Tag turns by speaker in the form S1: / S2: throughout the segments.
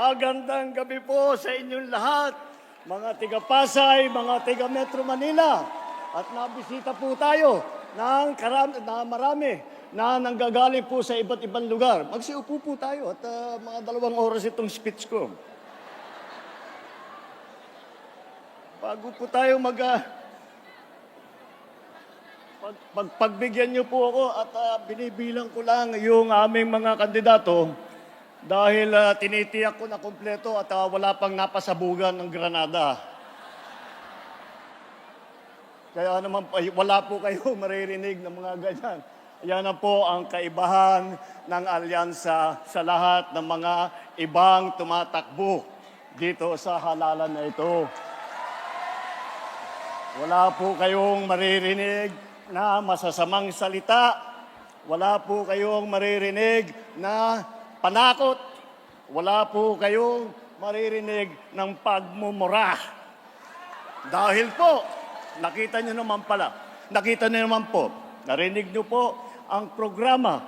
S1: Magandang gabi po sa inyong lahat, mga tiga-Pasay, mga tiga-Metro Manila. At nabisita po tayo na marami na nanggagaling po sa iba't ibang lugar. Magsiupo po tayo at mga 2 oras itong speech ko. Bago po tayo pagbigyan niyo po ako at binibilang ko lang yung aming mga kandidato dahil tinitiyak ko na kumpleto at wala pang napasabugan ng Granada. Kaya naman wala po kayo maririnig ng mga ganyan. Yan na po ang kaibahan ng alyansa sa lahat ng mga ibang tumatakbo dito sa halalan na ito. Wala po kayong maririnig na masasamang salita. Wala po kayong maririnig na panakot. Wala po kayong maririnig ng pagmumura. Dahil po, nakita nyo naman po, narinig nyo po ang programa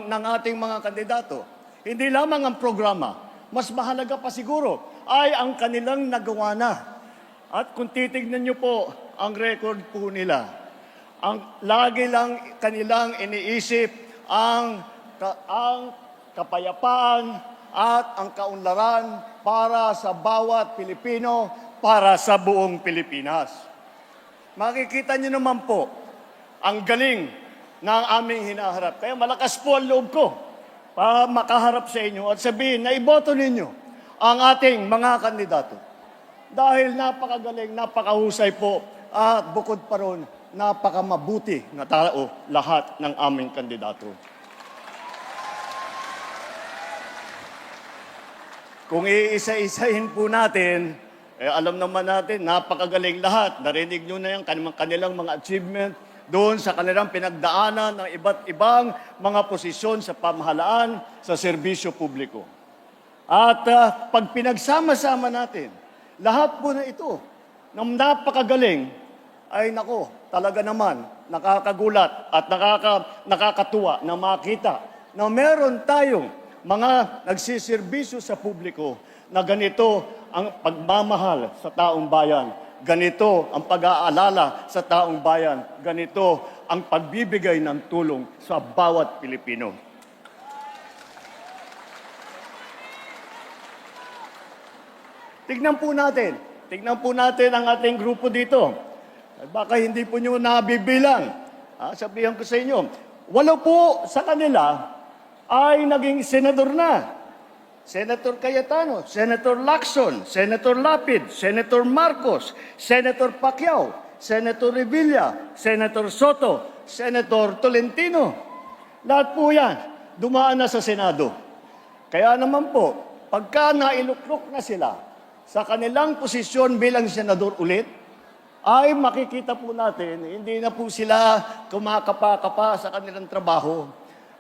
S1: ng ating mga kandidato. Hindi lamang ang programa, mas mahalaga pa siguro ay ang kanilang nagawa na. At kung titignan nyo po ang record po nila, lagi lang kanilang iniisip ang kapayapaan at ang kaunlaran para sa bawat Pilipino, para sa buong Pilipinas. Makikita niyo naman po ang galing ng aming hinaharap. Kaya malakas po ang loob ko para makaharap sa inyo at sabihin na iboto ninyo ang ating mga kandidato. Dahil napakagaling, napakahusay po at bukod pa ron, napakamabuti na tao lahat ng aming kandidato. Kung iisa-isahin po natin, alam naman natin, napakagaling lahat. Narinig nyo na yung kanilang mga achievement doon sa kanilang pinagdaanan ng iba't ibang mga posisyon sa pamahalaan, sa serbisyo publiko. At pag pinagsama-sama natin, lahat po na ito, ng napakagaling, ay nako, talaga naman, nakakagulat at nakakatuwa na makita na meron tayong mga nagsiservisyo sa publiko na ganito ang pagmamahal sa taong bayan, ganito ang pag-aalala sa taong bayan, ganito ang pagbibigay ng tulong sa bawat Pilipino. Tignan po natin ang ating grupo dito. Baka hindi po nyo nabibilang. Sabihan ko sa inyo, 8 po sa kanila ay naging senador na. Senator Cayetano, Senator Lacson, Senator Lapid, Senator Marcos, Senator Pacquiao, Senator Revilla, Senator Soto, Senator Tolentino. Lahat po yan, dumaan na sa Senado. Kaya naman po, pagka nailuklok na sila sa kanilang posisyon bilang senador ulit, ay makikita po natin, hindi na po sila kumakapa-kapa sa kanilang trabaho.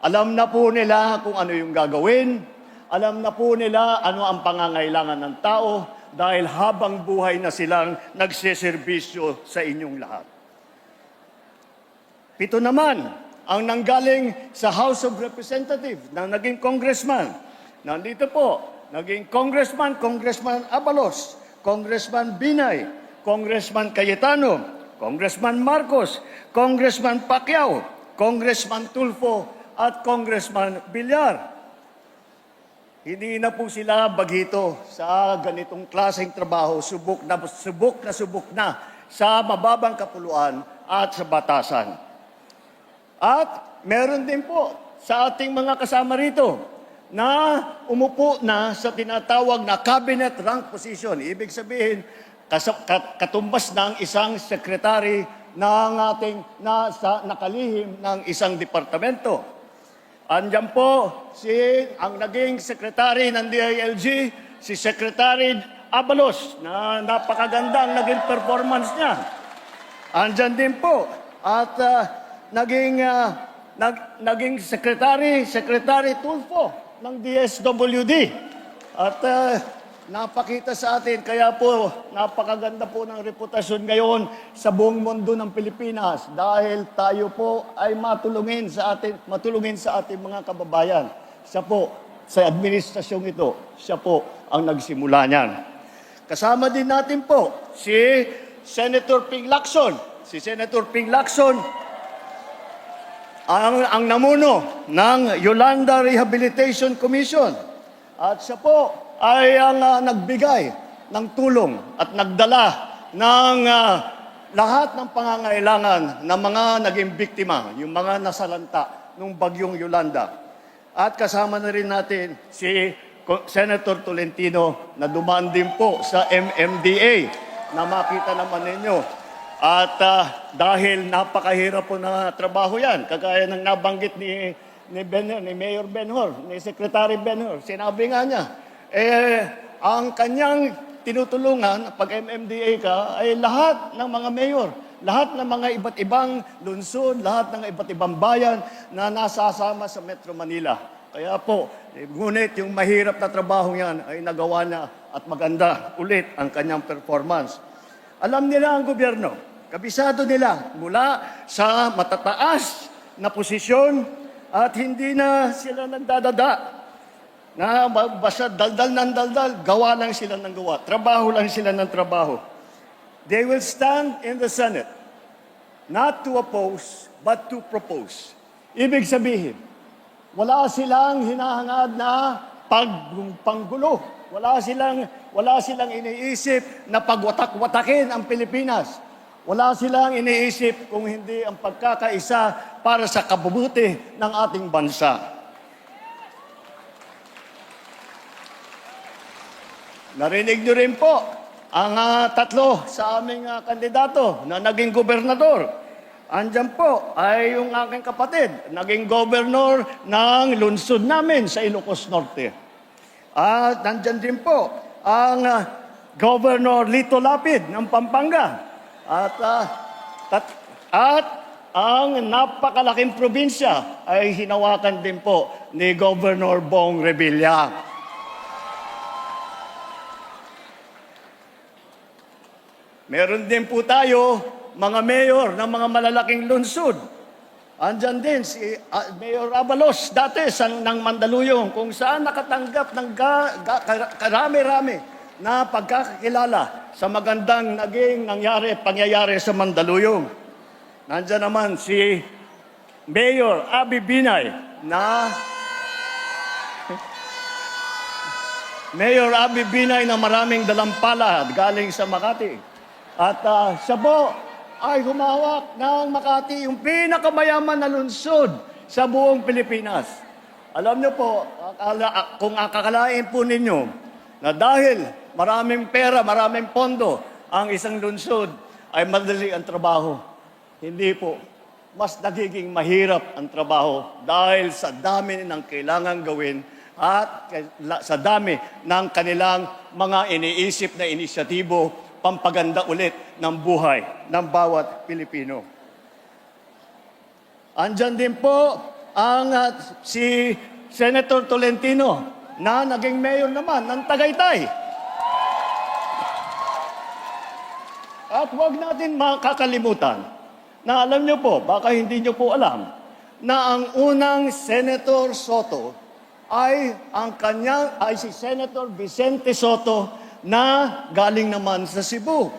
S1: Alam na po nila kung ano yung gagawin. Alam na po nila ano ang pangangailangan ng tao dahil habang buhay na silang nagseserbisyo sa inyong lahat. 7 naman ang nanggaling sa House of Representatives na naging congressman. Nandito po, naging congressman, Congressman Abalos, Congressman Binay, Congressman Cayetano, Congressman Marcos, Congressman Pacquiao, Congressman Tulfo, at Congressman Villar. Hindi na po sila bagito sa ganitong klaseng trabaho, subok na sa mababang kapuluan at sa batasan. At meron din po sa ating mga kasama rito na umupo na sa tinatawag na cabinet rank position. Ibig sabihin, katumbas ng isang sekretary ng ating nakalihim ng isang departamento. Andyan po ang naging sekretary ng DILG, si Secretary Abalos, na napakaganda ang naging performance niya. Andyan din po at naging Secretary Tulfo ng DSWD. At napakita sa atin, kaya po napakaganda po ng reputasyon ngayon sa buong mundo ng Pilipinas dahil tayo po ay matulungin sa ating mga kababayan. Siya po sa administrasyong ito. Siya po ang nagsimula niyan. Kasama din natin po si Senator Ping Lacson. Si Senator Ping Lacson ang namuno ng Yolanda Rehabilitation Commission. At siya po ay ang nagbigay ng tulong at nagdala ng lahat ng pangangailangan ng mga naging biktima, yung mga nasalanta ng bagyong Yolanda. At kasama na rin natin si Senator Tolentino na dumaan din po sa MMDA na makita naman ninyo. At dahil napakahirap po na trabaho yan, kagaya ng nabanggit ni Mayor Benhor, ni Secretary Benhor, sinabi nga niya, ang kanyang tinutulungan pag MMDA ka ay lahat ng mga mayor, lahat ng mga iba't ibang lungsod, lahat ng iba't ibang bayan na nasasama sa Metro Manila. Kaya po, ngunit yung mahirap na trabaho yan ay nagawa na at maganda ulit ang kanyang performance. Alam nila ang gobyerno, kabisado nila mula sa matataas na posisyon at hindi na sila nagdadada na basta daldal ng daldal, gawa lang sila ng gawa, trabaho lang sila ng trabaho. They will stand in the Senate, not to oppose, but to propose. Ibig sabihin, wala silang hinahangad na panggulo. Wala silang iniisip na pagwatak-watakin ang Pilipinas. Wala silang iniisip kung hindi ang pagkakaisa para sa kabubuti ng ating bansa. Narinig niyo rin po ang tatlo sa aming kandidato na naging gobernador. Andyan po ay yung aking kapatid, naging gobernador ng lungsod namin sa Ilocos Norte. At nandyan din po ang Governor Lito Lapid ng Pampanga. At ang napakalaking probinsya ay hinawakan din po ni Governor Bong Revilla. Meron din po tayo mga mayor ng mga malalaking lungsod. Andyan din si Mayor Abalos dati ng Mandaluyong kung saan nakatanggap ng karami-rami na pagkakakilala sa magandang pangyayari sa Mandaluyong. Nandyan naman si Mayor Abby Binay na maraming dalampala galing sa Makati. At siya po ay humawak ng Makati, yung pinakamayaman na lungsod sa buong Pilipinas. Alam niyo po, kung akakalain po ninyo na dahil maraming pera, maraming pondo, ang isang lungsod ay madali ang trabaho. Hindi po. Mas nagiging mahirap ang trabaho dahil sa dami ng kailangan gawin at sa dami ng kanilang mga iniisip na inisyatibo pampaganda ulit ng buhay ng bawat Pilipino. Andyan din po ang si Senator Tolentino na naging mayor naman ng Tagaytay. At huwag natin makakalimutan na alam nyo po, baka hindi nyo po alam, na ang unang Senator Soto ay si Senator Vicente Soto na galing naman sa Cebu.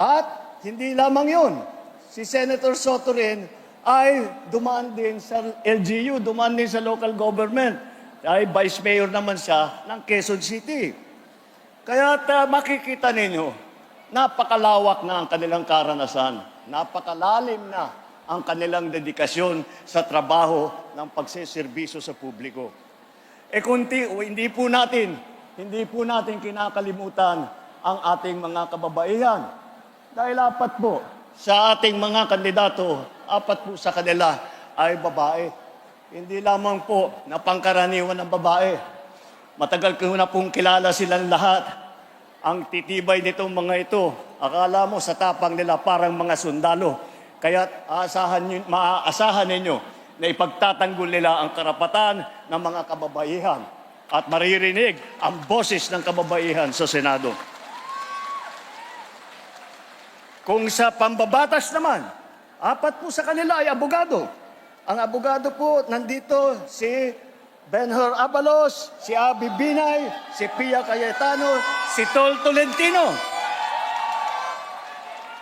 S1: At hindi lamang yun, si Senator Soto rin ay dumaan din sa LGU, dumaan din sa local government. Ay vice mayor naman siya ng Quezon City. Kaya makikita ninyo, napakalawak na ang kanilang karanasan, napakalalim na ang kanilang dedikasyon sa trabaho ng pagseserbisyo sa publiko. Hindi po natin kinakalimutan ang ating mga kababaihan. Dahil apat po sa ating mga kandidato, apat po sa kanila ay babae. Hindi lamang po na pangkaraniwan ng babae. Matagal ko na pong kilala silang lahat. Ang titibay nitong mga ito, akala mo sa tapang nila parang mga sundalo. Kaya maaasahan ninyo na ipagtatanggol nila ang karapatan ng mga kababaihan at maririnig ang boses ng kababaihan sa Senado. Kung sa pambabatas naman, apat po sa kanila ay abogado. Ang abogado po, nandito si Benhur Abalos, si Abby Binay, si Pia Cayetano, si Tol Tolentino.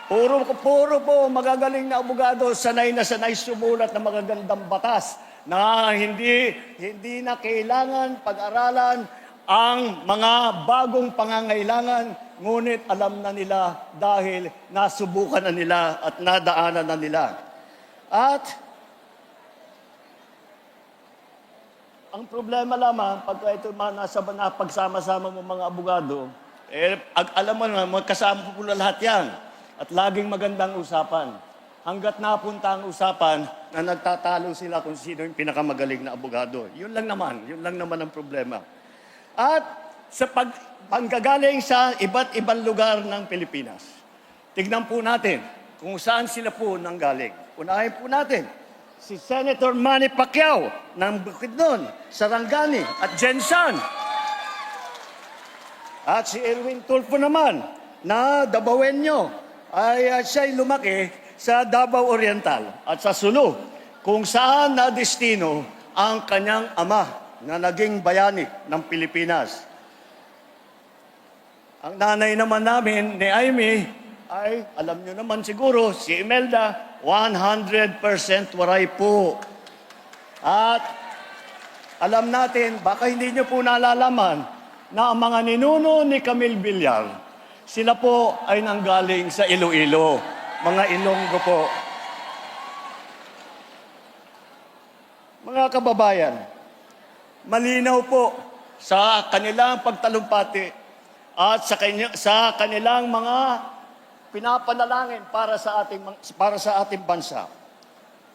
S1: Puro po magagaling na abogado, sanay na sanay sumulat ng magagandang batas na hindi na kailangan pag-aralan ang mga bagong pangangailangan, ngunit alam na nila dahil nasubukan na nila at nadaanan na nila. At ang problema lamang, pagka ito nasa pagsama-sama mo mga abogado, alam mo na, magkasama po na lahat yan. At laging magandang usapan. Hanggat napunta ang usapan na nagtatalo sila kung sino yung pinakamagaling na abogado. Yun lang naman ang problema. At sa panggagaling sa iba't ibang lugar ng Pilipinas, tignan po natin kung saan sila po nanggaling. Unahin po natin si Senator Manny Pacquiao ng Bukidnon, Sarangani at Jensan. At si Erwin Tulfo naman na Dabawenyo ay siya'y lumaki sa Davao Oriental at sa Sulu, kung saan na destino ang kanyang ama na naging bayani ng Pilipinas. Ang nanay naman namin ni Amy ay, alam nyo naman siguro, si Imelda, 100% waray po. At alam natin, baka hindi nyo po nalalaman na ang mga ninuno ni Camille Villar, sila po ay nanggaling sa Iloilo, mga Ilonggo po. Mga kababayan, malinaw po sa kanilang pagtalumpati at sa kanilang mga pinapanalangin para sa ating bansa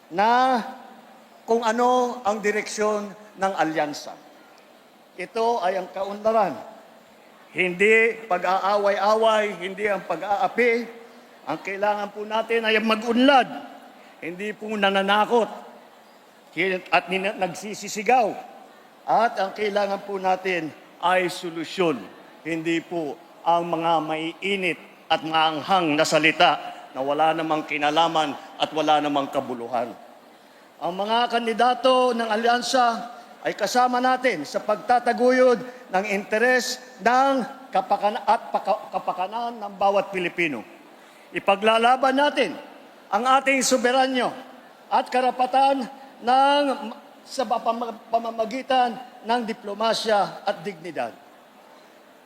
S1: na kung ano ang direksyon ng alyansa. Ito ay ang kaunlaran. Hindi pag-aaway-away, hindi ang pag-aapi. Ang kailangan po natin ay mag-unlad. Hindi po nananakot at nagsisisigaw. At ang kailangan po natin ay solusyon. Hindi po ang mga maiinit at maanghang na salita na wala namang kinalaman at wala namang kabuluhan. Ang mga kandidato ng alyansa ay kasama natin sa pagtataguyod ng interes ng kapakanan ng bawat Pilipino. Ipaglalaban natin ang ating soberanyo at karapatan sa pamamagitan ng diplomasya at dignidad.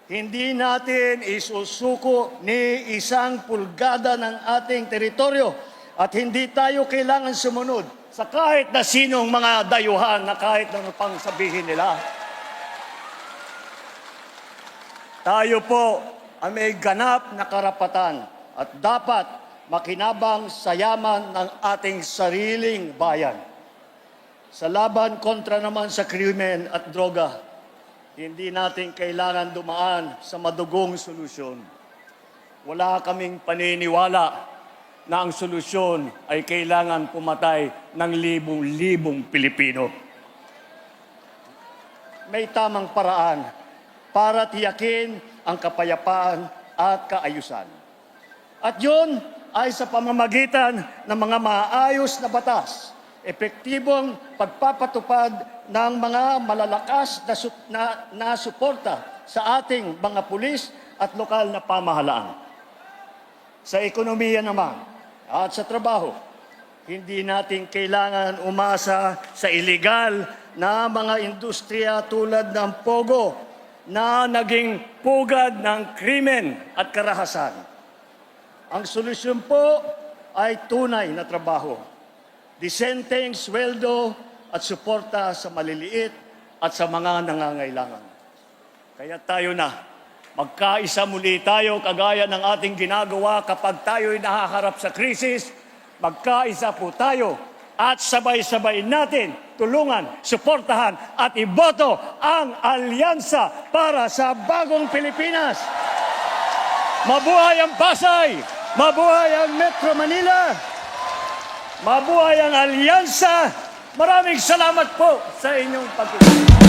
S1: Hindi natin isusuko ni isang pulgada ng ating teritoryo at hindi tayo kailangan sumunod sa kahit na sinong mga dayuhan na kahit na pang sabihin nila. Tayo po ay may ganap na karapatan at dapat makinabang sa yaman ng ating sariling bayan. Sa laban kontra naman sa krimen at droga, hindi natin kailangan dumaan sa madugong solusyon. Wala kaming paniniwala na ang solusyon ay kailangan pumatay ng libong-libong Pilipino. May tamang paraan para tiyakin ang kapayapaan at kaayusan. At yun ay sa pamamagitan ng mga maayos na batas, epektibong pagpapatupad ng mga malalakas na suporta sa ating mga pulis at lokal na pamahalaan. Sa ekonomiya naman, at sa trabaho, hindi natin kailangan umasa sa iligal na mga industriya tulad ng Pogo na naging pugad ng krimen at karahasan. Ang solusyon po ay tunay na trabaho, disenteng sweldo at suporta sa maliliit at sa mga nangangailangan. Kaya tayo na. Magkaisa muli tayo kagaya ng ating ginagawa kapag tayo'y nahaharap sa krisis. Magkaisa po tayo at sabay-sabay natin tulungan, suportahan at iboto ang alyansa para sa bagong Pilipinas. Mabuhay ang Pasay! Mabuhay ang Metro Manila! Mabuhay ang alyansa! Maraming salamat po sa inyong pagtutunan.